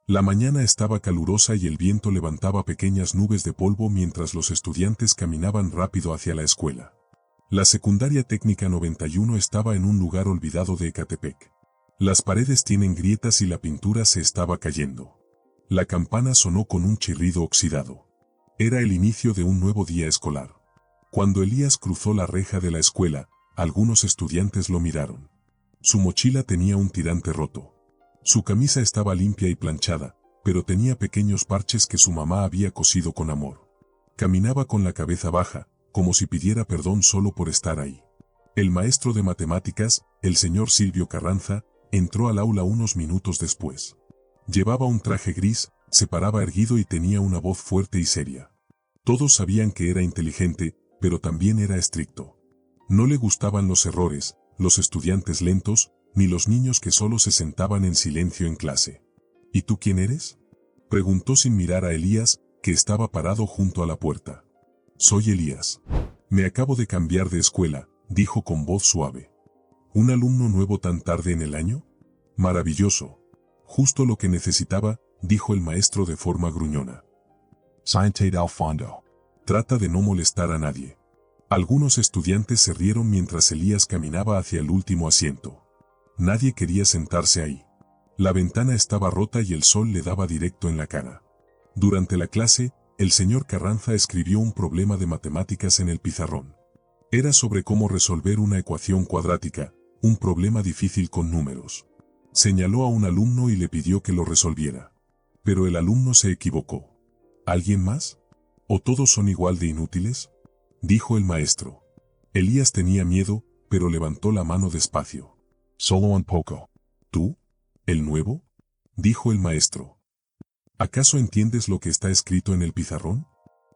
La mañana estaba calurosa y el viento levantaba pequeñas nubes de polvo mientras los estudiantes caminaban rápido hacia la escuela. La secundaria técnica 91 estaba en un lugar olvidado de Ecatepec. Las paredes tienen grietas y la pintura se estaba cayendo. La campana sonó con un chirrido oxidado. Era el inicio de un nuevo día escolar. Cuando Elías cruzó la reja de la escuela, algunos estudiantes lo miraron. Su mochila tenía un tirante roto. Su camisa estaba limpia y planchada, pero tenía pequeños parches que su mamá había cosido con amor. Caminaba con la cabeza baja, como si pidiera perdón solo por estar ahí. El maestro de matemáticas, el señor Silvio Carranza, entró al aula unos minutos después. Llevaba un traje gris, se paraba erguido y tenía una voz fuerte y seria. Todos sabían que era inteligente, pero también era estricto. No le gustaban los errores, los estudiantes lentos, ni los niños que solo se sentaban en silencio en clase. ¿Y tú quién eres?, preguntó sin mirar a Elías, que estaba parado junto a la puerta. Soy Elías. Me acabo de cambiar de escuela, dijo con voz suave. ¿Un alumno nuevo tan tarde en el año? Maravilloso. Justo lo que necesitaba, dijo el maestro de forma gruñona. Siéntate al fondo. Trata de no molestar a nadie. Algunos estudiantes se rieron mientras Elías caminaba hacia el último asiento. Nadie quería sentarse ahí. La ventana estaba rota y el sol le daba directo en la cara. Durante la clase, el señor Carranza escribió un problema de matemáticas en el pizarrón. Era sobre cómo resolver una ecuación cuadrática, un problema difícil con números. Señaló a un alumno y le pidió que lo resolviera. Pero el alumno se equivocó. ¿Alguien más? ¿O todos son igual de inútiles?, dijo el maestro. Elías tenía miedo, pero levantó la mano despacio. Solo un poco. ¿Tú? ¿El nuevo?, dijo el maestro. ¿Acaso entiendes lo que está escrito en el pizarrón?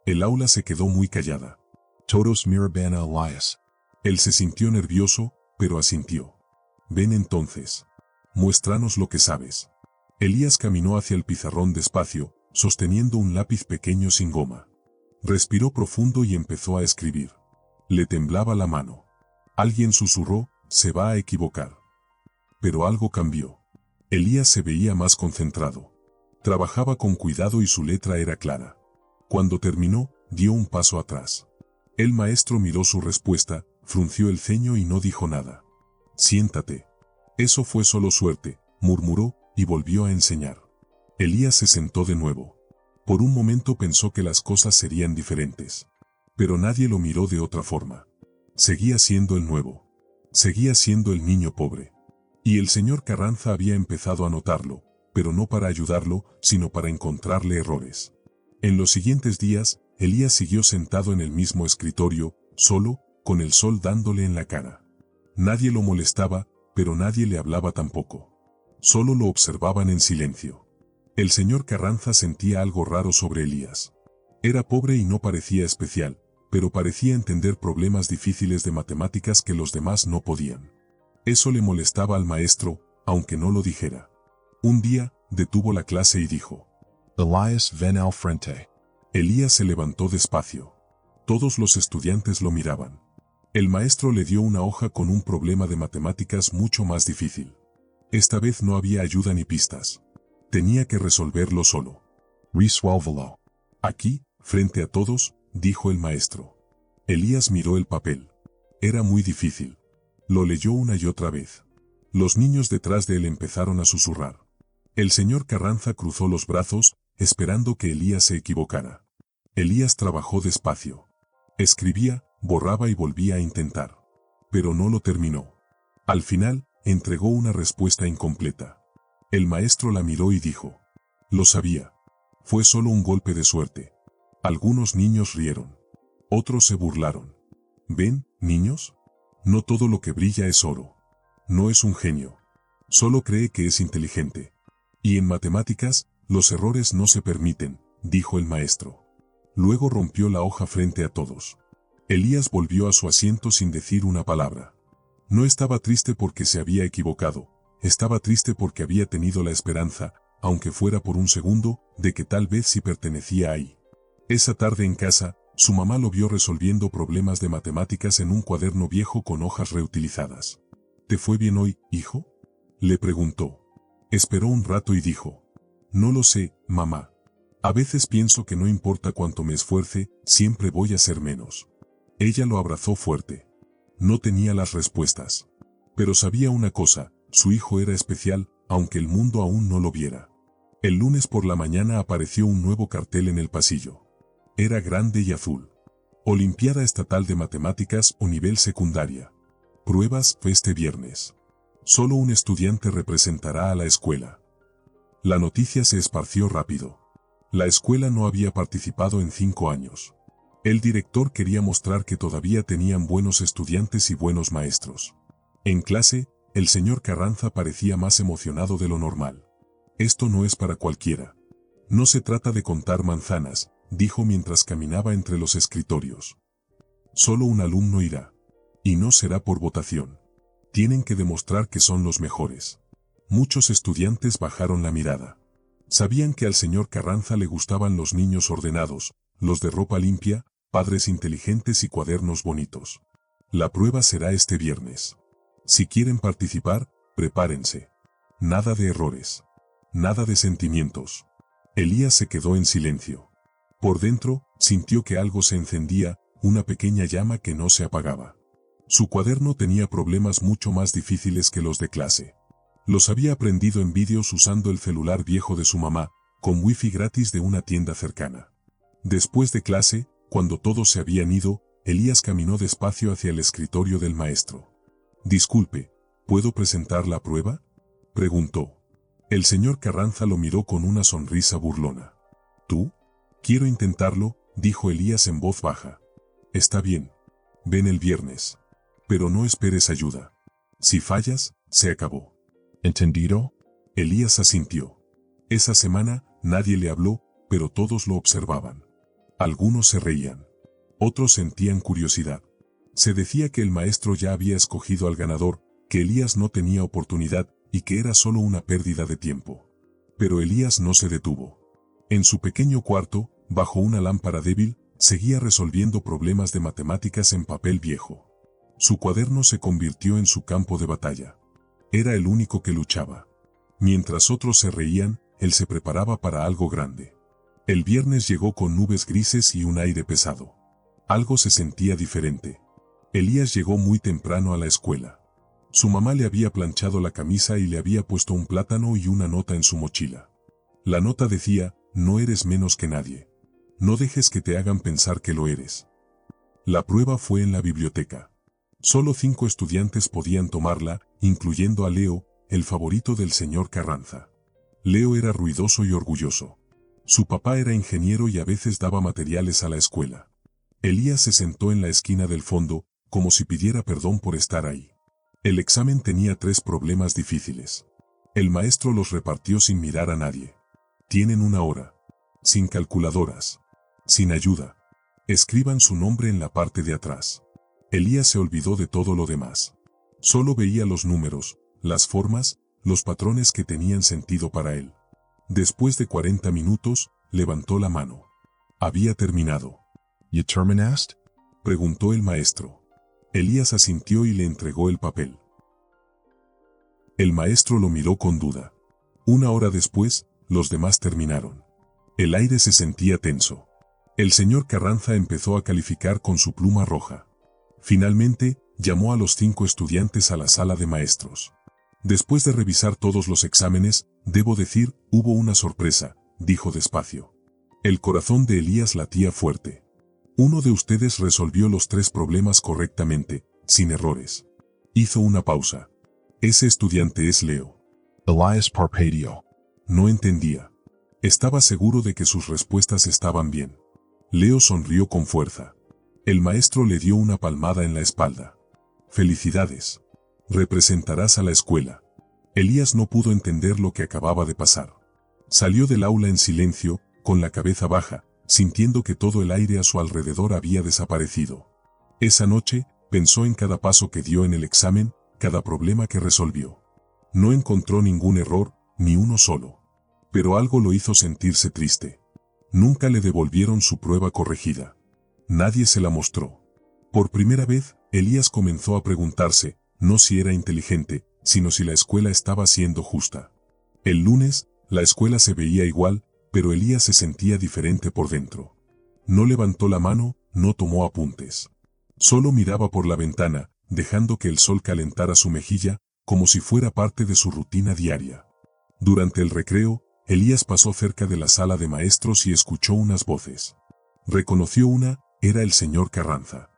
El aula se quedó muy callada. Todos miraban a Elías. Él se sintió nervioso, pero asintió. Ven entonces. Muéstranos lo que sabes. Elías caminó hacia el pizarrón despacio, sosteniendo un lápiz pequeño sin goma. Respiró profundo y empezó a escribir. Le temblaba la mano. Alguien susurró, se va a equivocar. Pero algo cambió. Elías se veía más concentrado. Trabajaba con cuidado y su letra era clara. Cuando terminó, dio un paso atrás. El maestro miró su respuesta, frunció el ceño y no dijo nada. Siéntate. Eso fue solo suerte, murmuró, y volvió a enseñar. Elías se sentó de nuevo. Por un momento pensó que las cosas serían diferentes. Pero nadie lo miró de otra forma. Seguía siendo el nuevo. Seguía siendo el niño pobre. Y el señor Carranza había empezado a notarlo, pero no para ayudarlo, sino para encontrarle errores. En los siguientes días, Elías siguió sentado en el mismo escritorio, solo, con el sol dándole en la cara. Nadie lo molestaba, pero nadie le hablaba tampoco. Solo lo observaban en silencio. El señor Carranza sentía algo raro sobre Elías. Era pobre y no parecía especial, pero parecía entender problemas difíciles de matemáticas que los demás no podían. Eso le molestaba al maestro, aunque no lo dijera. Un día, detuvo la clase y dijo: Elías, ven al frente. Elías se levantó despacio. Todos los estudiantes lo miraban. El maestro le dio una hoja con un problema de matemáticas mucho más difícil. Esta vez no había ayuda ni pistas. Tenía que resolverlo solo. Resuélvelo. Aquí, frente a todos, dijo el maestro. Elías miró el papel. Era muy difícil. Lo leyó una y otra vez. Los niños detrás de él empezaron a susurrar. El señor Carranza cruzó los brazos, esperando que Elías se equivocara. Elías trabajó despacio. Escribía, borraba y volvía a intentar. Pero no lo terminó. Al final, entregó una respuesta incompleta. El maestro la miró y dijo: Lo sabía. Fue solo un golpe de suerte. Algunos niños rieron. Otros se burlaron. ¿Ven, niños? No todo lo que brilla es oro. No es un genio. Solo cree que es inteligente. Y en matemáticas, los errores no se permiten, dijo el maestro. Luego rompió la hoja frente a todos. Elías volvió a su asiento sin decir una palabra. No estaba triste porque se había equivocado, estaba triste porque había tenido la esperanza, aunque fuera por un segundo, de que tal vez sí pertenecía ahí. Esa tarde en casa, su mamá lo vio resolviendo problemas de matemáticas en un cuaderno viejo con hojas reutilizadas. ¿Te fue bien hoy, hijo?, le preguntó. Esperó un rato y dijo: No lo sé, mamá. A veces pienso que no importa cuánto me esfuerce, siempre voy a ser menos. Ella lo abrazó fuerte. No tenía las respuestas. Pero sabía una cosa, su hijo era especial, aunque el mundo aún no lo viera. El lunes por la mañana apareció un nuevo cartel en el pasillo. Era grande y azul. Olimpiada Estatal de Matemáticas o nivel secundaria. Pruebas este viernes. Solo un estudiante representará a la escuela. La noticia se esparció rápido. La escuela no había participado en 5 años. El director quería mostrar que todavía tenían buenos estudiantes y buenos maestros. En clase, el señor Carranza parecía más emocionado de lo normal. Esto no es para cualquiera. No se trata de contar manzanas, dijo mientras caminaba entre los escritorios. Solo un alumno irá. Y no será por votación. Tienen que demostrar que son los mejores. Muchos estudiantes bajaron la mirada. Sabían que al señor Carranza le gustaban los niños ordenados, los de ropa limpia, padres inteligentes y cuadernos bonitos. La prueba será este viernes. Si quieren participar, prepárense. Nada de errores. Nada de sentimientos. Elías se quedó en silencio. Por dentro, sintió que algo se encendía, una pequeña llama que no se apagaba. Su cuaderno tenía problemas mucho más difíciles que los de clase. Los había aprendido en vídeos usando el celular viejo de su mamá, con wifi gratis de una tienda cercana. Después de clase, cuando todos se habían ido, Elías caminó despacio hacia el escritorio del maestro. «Disculpe, ¿puedo presentar la prueba?», preguntó. El señor Carranza lo miró con una sonrisa burlona. «¿Tú? Quiero intentarlo», dijo Elías en voz baja. «Está bien. Ven el viernes. Pero no esperes ayuda. Si fallas, se acabó». «¿Entendido?». Elías asintió. Esa semana, nadie le habló, pero todos lo observaban. Algunos se reían. Otros sentían curiosidad. Se decía que el maestro ya había escogido al ganador, que Elías no tenía oportunidad y que era solo una pérdida de tiempo. Pero Elías no se detuvo. En su pequeño cuarto, bajo una lámpara débil, seguía resolviendo problemas de matemáticas en papel viejo. Su cuaderno se convirtió en su campo de batalla. Era el único que luchaba. Mientras otros se reían, él se preparaba para algo grande. El viernes llegó con nubes grises y un aire pesado. Algo se sentía diferente. Elías llegó muy temprano a la escuela. Su mamá le había planchado la camisa y le había puesto un plátano y una nota en su mochila. La nota decía: «No eres menos que nadie. No dejes que te hagan pensar que lo eres». La prueba fue en la biblioteca. Solo 5 estudiantes podían tomarla, incluyendo a Leo, el favorito del señor Carranza. Leo era ruidoso y orgulloso. Su papá era ingeniero y a veces daba materiales a la escuela. Elías se sentó en la esquina del fondo, como si pidiera perdón por estar ahí. El examen tenía 3 problemas difíciles. El maestro los repartió sin mirar a nadie. Tienen 1 hora. Sin calculadoras. Sin ayuda. Escriban su nombre en la parte de atrás. Elías se olvidó de todo lo demás. Solo veía los números, las formas, los patrones que tenían sentido para él. Después de 40 minutos, levantó la mano. Había terminado. ¿Ya terminaste?, preguntó el maestro. Elías asintió y le entregó el papel. El maestro lo miró con duda. 1 hora después, los demás terminaron. El aire se sentía tenso. El señor Carranza empezó a calificar con su pluma roja. Finalmente, llamó a los 5 estudiantes a la sala de maestros. Después de revisar todos los exámenes, debo decir, hubo una sorpresa, dijo despacio. El corazón de Elías latía fuerte. Uno de ustedes resolvió los 3 problemas correctamente, sin errores. Hizo una pausa. Ese estudiante es Leo. Elías parpadeó. No entendía. Estaba seguro de que sus respuestas estaban bien. Leo sonrió con fuerza. El maestro le dio una palmada en la espalda. «Felicidades. Representarás a la escuela». Elías no pudo entender lo que acababa de pasar. Salió del aula en silencio, con la cabeza baja, sintiendo que todo el aire a su alrededor había desaparecido. Esa noche, pensó en cada paso que dio en el examen, cada problema que resolvió. No encontró ningún error, ni uno solo. Pero algo lo hizo sentirse triste. Nunca le devolvieron su prueba corregida. Nadie se la mostró. Por primera vez, Elías comenzó a preguntarse, no si era inteligente, sino si la escuela estaba siendo justa. El lunes, La escuela se veía igual, pero Elías se sentía diferente por dentro. No levantó la mano, no tomó apuntes. Solo miraba por la ventana, dejando que el sol calentara su mejilla, como si fuera parte de su rutina diaria. Durante el recreo, Elías pasó cerca de la sala de maestros y escuchó unas voces. Reconoció una, era el señor Carranza.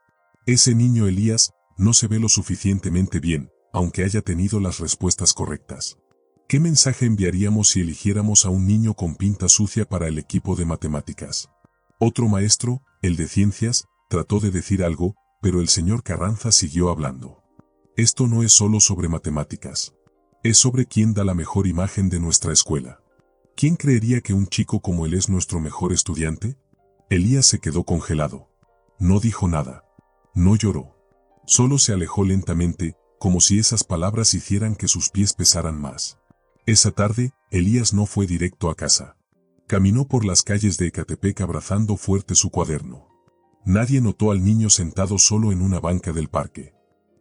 Ese niño Elías, no se ve lo suficientemente bien, aunque haya tenido las respuestas correctas. ¿Qué mensaje enviaríamos si eligiéramos a un niño con pinta sucia para el equipo de matemáticas? Otro maestro, el de ciencias, trató de decir algo, pero el señor Carranza siguió hablando. Esto no es solo sobre matemáticas. Es sobre quién da la mejor imagen de nuestra escuela. ¿Quién creería que un chico como él es nuestro mejor estudiante? Elías se quedó congelado. No dijo nada. No lloró. Solo se alejó lentamente, como si esas palabras hicieran que sus pies pesaran más. Esa tarde, Elías no fue directo a casa. Caminó por las calles de Ecatepec abrazando fuerte su cuaderno. Nadie notó al niño sentado solo en una banca del parque.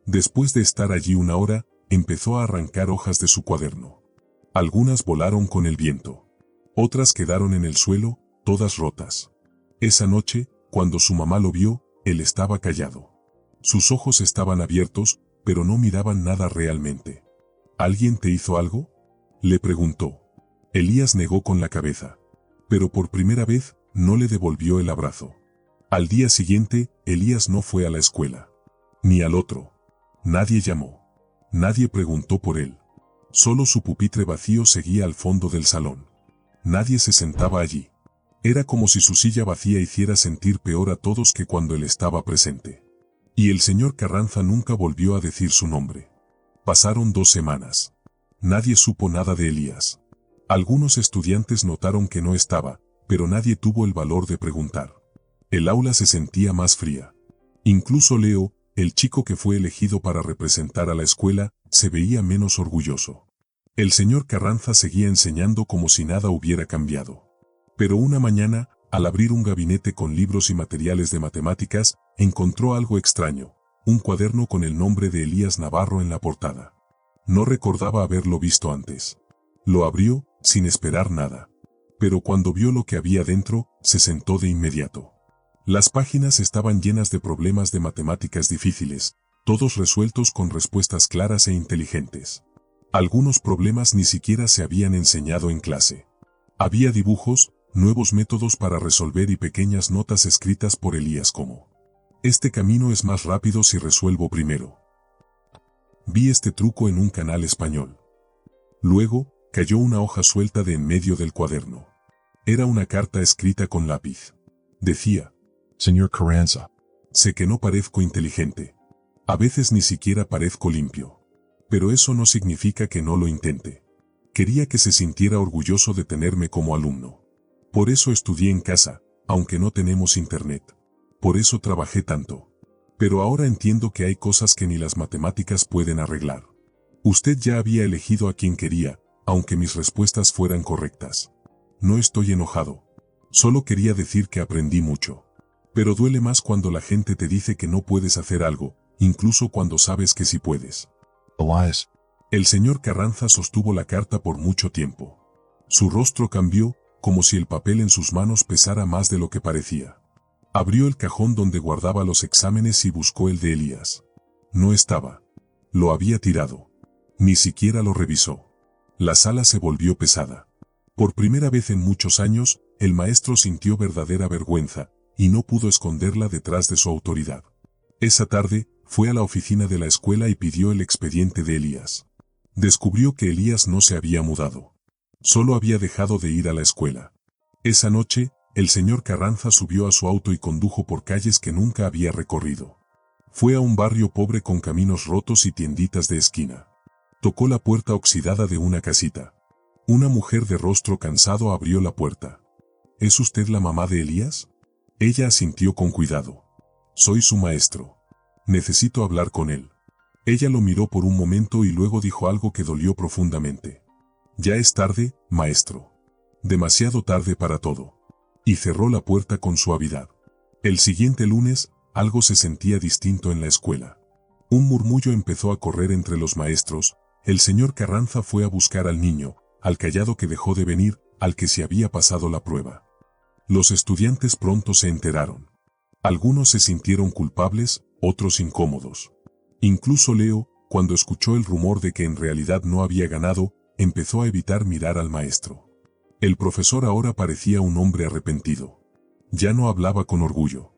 Después de estar allí una hora, empezó a arrancar hojas de su cuaderno. Algunas volaron con el viento. Otras quedaron en el suelo, todas rotas. Esa noche, cuando su mamá lo vio, él estaba callado. Sus ojos estaban abiertos, pero no miraban nada realmente. ¿Alguien te hizo algo?, le preguntó. Elías negó con la cabeza. Pero por primera vez, no le devolvió el abrazo. Al día siguiente, Elías no fue a la escuela. Ni al otro. Nadie llamó. Nadie preguntó por él. Solo su pupitre vacío seguía al fondo del salón. Nadie se sentaba allí. Era como si su silla vacía hiciera sentir peor a todos que cuando él estaba presente. Y el señor Carranza nunca volvió a decir su nombre. Pasaron 2 semanas. Nadie supo nada de Elías. Algunos estudiantes notaron que no estaba, pero nadie tuvo el valor de preguntar. El aula se sentía más fría. Incluso Leo, el chico que fue elegido para representar a la escuela, se veía menos orgulloso. El señor Carranza seguía enseñando como si nada hubiera cambiado. Pero una mañana, al abrir un gabinete con libros y materiales de matemáticas, encontró algo extraño, un cuaderno con el nombre de Elías Navarro en la portada. No recordaba haberlo visto antes. Lo abrió, sin esperar nada. Pero cuando vio lo que había dentro, se sentó de inmediato. Las páginas estaban llenas de problemas de matemáticas difíciles, todos resueltos con respuestas claras e inteligentes. Algunos problemas ni siquiera se habían enseñado en clase. Había dibujos, nuevos métodos para resolver y pequeñas notas escritas por Elías como: este camino es más rápido si resuelvo primero. Vi este truco en un canal español. Luego, cayó una hoja suelta de en medio del cuaderno. Era una carta escrita con lápiz. Decía: Señor Carranza, sé que no parezco inteligente. A veces ni siquiera parezco limpio. Pero eso no significa que no lo intente. Quería que se sintiera orgulloso de tenerme como alumno. Por eso estudié en casa, aunque no tenemos internet. Por eso trabajé tanto. Pero ahora entiendo que hay cosas que ni las matemáticas pueden arreglar. Usted ya había elegido a quien quería, aunque mis respuestas fueran correctas. No estoy enojado. Solo quería decir que aprendí mucho. Pero duele más cuando la gente te dice que no puedes hacer algo, incluso cuando sabes que sí puedes. Elías, El señor Carranza sostuvo la carta por mucho tiempo. Su rostro cambió, como si el papel en sus manos pesara más de lo que parecía. Abrió el cajón donde guardaba los exámenes y buscó el de Elías. No estaba. Lo había tirado. Ni siquiera lo revisó. La sala se volvió pesada. Por primera vez en muchos años, el maestro sintió verdadera vergüenza, y no pudo esconderla detrás de su autoridad. Esa tarde, fue a la oficina de la escuela y pidió el expediente de Elías. Descubrió que Elías no se había mudado. Solo había dejado de ir a la escuela. Esa noche, el señor Carranza subió a su auto y condujo por calles que nunca había recorrido. Fue a un barrio pobre con caminos rotos y tienditas de esquina. Tocó la puerta oxidada de una casita. Una mujer de rostro cansado abrió la puerta. ¿Es usted la mamá de Elías? Ella asintió con cuidado. Soy su maestro. Necesito hablar con él. Ella lo miró por un momento y luego dijo algo que dolió profundamente. Ya es tarde, maestro. Demasiado tarde para todo. Y cerró la puerta con suavidad. El siguiente lunes, algo se sentía distinto en la escuela. Un murmullo empezó a correr entre los maestros. El señor Carranza fue a buscar al niño, al callado que dejó de venir, al que se había pasado la prueba. Los estudiantes pronto se enteraron. Algunos se sintieron culpables, otros incómodos. Incluso Leo, cuando escuchó el rumor de que en realidad no había ganado, empezó a evitar mirar al maestro. El profesor ahora parecía un hombre arrepentido. Ya no hablaba con orgullo.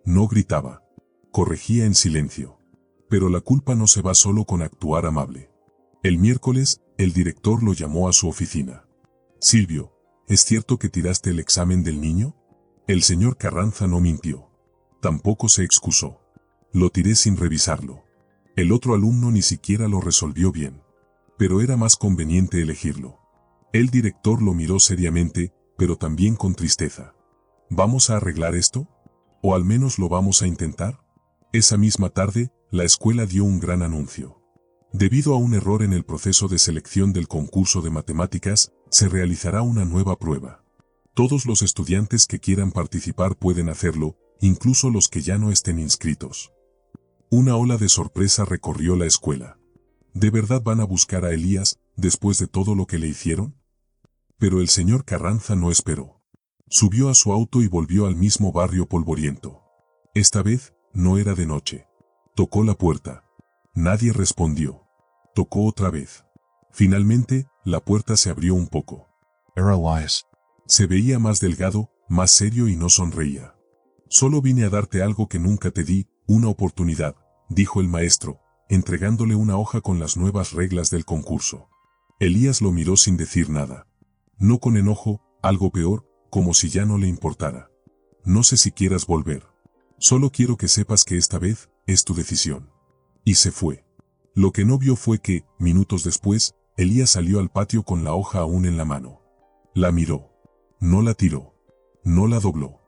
No gritaba. Corregía en silencio. Pero la culpa no se va solo con actuar amable. El miércoles, el director lo llamó a su oficina. Silvio, ¿es cierto que tiraste el examen del niño? El señor Carranza no mintió. Tampoco se excusó. Lo tiré sin revisarlo. El otro alumno ni siquiera lo resolvió bien. Pero era más conveniente elegirlo. El director lo miró seriamente, pero también con tristeza. ¿Vamos a arreglar esto? ¿O al menos lo vamos a intentar? Esa misma tarde, la escuela dio un gran anuncio. Debido a un error en el proceso de selección del concurso de matemáticas, se realizará una nueva prueba. Todos los estudiantes que quieran participar pueden hacerlo, incluso los que ya no estén inscritos. Una ola de sorpresa recorrió la escuela. ¿De verdad van a buscar a Elías, después de todo lo que le hicieron? Pero el señor Carranza no esperó. Subió a su auto y volvió al mismo barrio polvoriento. Esta vez, no era de noche. Tocó la puerta. Nadie respondió. Tocó otra vez. Finalmente, la puerta se abrió un poco. Era Elias. Se veía más delgado, más serio y no sonreía. Solo vine a darte algo que nunca te di, una oportunidad, dijo el maestro, entregándole una hoja con las nuevas reglas del concurso. Elías lo miró sin decir nada. No con enojo, algo peor, como si ya no le importara. No sé si quieras volver. Solo quiero que sepas que esta vez, es tu decisión. Y se fue. Lo que no vio fue que, minutos después, Elías salió al patio con la hoja aún en la mano. La miró. No la tiró. No la dobló.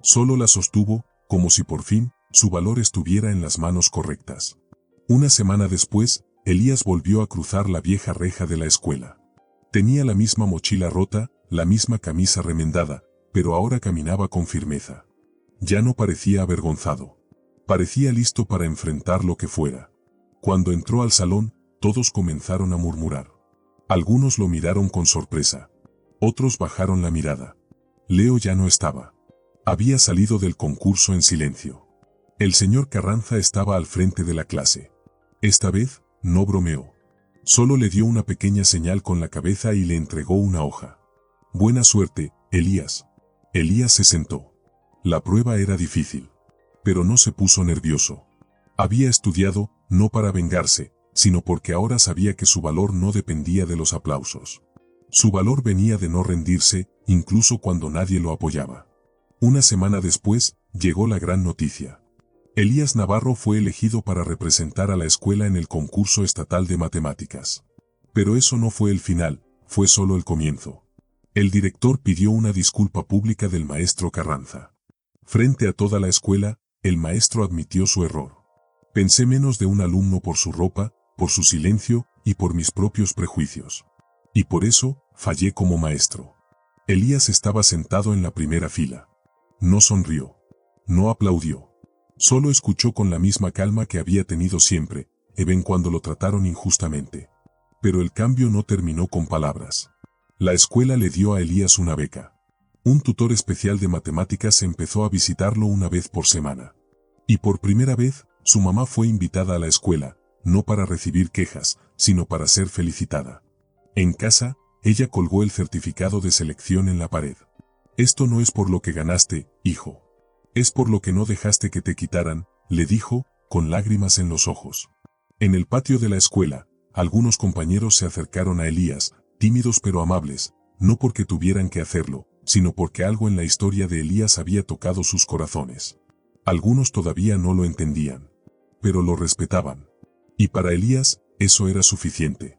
Solo la sostuvo, como si por fin, su valor estuviera en las manos correctas. Una semana después, Elías volvió a cruzar la vieja reja de la escuela. Tenía la misma mochila rota, la misma camisa remendada, pero ahora caminaba con firmeza. Ya no parecía avergonzado. Parecía listo para enfrentar lo que fuera. Cuando entró al salón, todos comenzaron a murmurar. Algunos lo miraron con sorpresa. Otros bajaron la mirada. Leo ya no estaba. Había salido del concurso en silencio. El señor Carranza estaba al frente de la clase. Esta vez, no bromeó. Solo le dio una pequeña señal con la cabeza y le entregó una hoja. Buena suerte, Elías. Elías se sentó. La prueba era difícil. Pero no se puso nervioso. Había estudiado, no para vengarse, sino porque ahora sabía que su valor no dependía de los aplausos. Su valor venía de no rendirse, incluso cuando nadie lo apoyaba. Una semana después, llegó la gran noticia. Elías Navarro fue elegido para representar a la escuela en el concurso estatal de matemáticas. Pero eso no fue el final, fue solo el comienzo. El director pidió una disculpa pública del maestro Carranza. Frente a toda la escuela, el maestro admitió su error. Pensé menos de un alumno por su ropa, por su silencio y por mis propios prejuicios. Y por eso, fallé como maestro. Elías estaba sentado en la primera fila. No sonrió. No aplaudió. Solo escuchó con la misma calma que había tenido siempre, even cuando lo trataron injustamente. Pero el cambio no terminó con palabras. La escuela le dio a Elías una beca. Un tutor especial de matemáticas empezó a visitarlo una vez por semana. Y por primera vez, su mamá fue invitada a la escuela, no para recibir quejas, sino para ser felicitada. En casa, ella colgó el certificado de selección en la pared. Esto no es por lo que ganaste, hijo. Es por lo que no dejaste que te quitaran, le dijo, con lágrimas en los ojos. En el patio de la escuela, algunos compañeros se acercaron a Elías, tímidos pero amables, no porque tuvieran que hacerlo, sino porque algo en la historia de Elías había tocado sus corazones. Algunos todavía no lo entendían, pero lo respetaban. Y para Elías, eso era suficiente.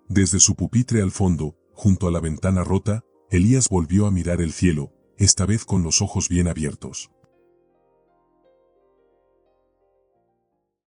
Desde su pupitre al fondo, junto a la ventana rota, Elías volvió a mirar el cielo, esta vez con los ojos bien abiertos.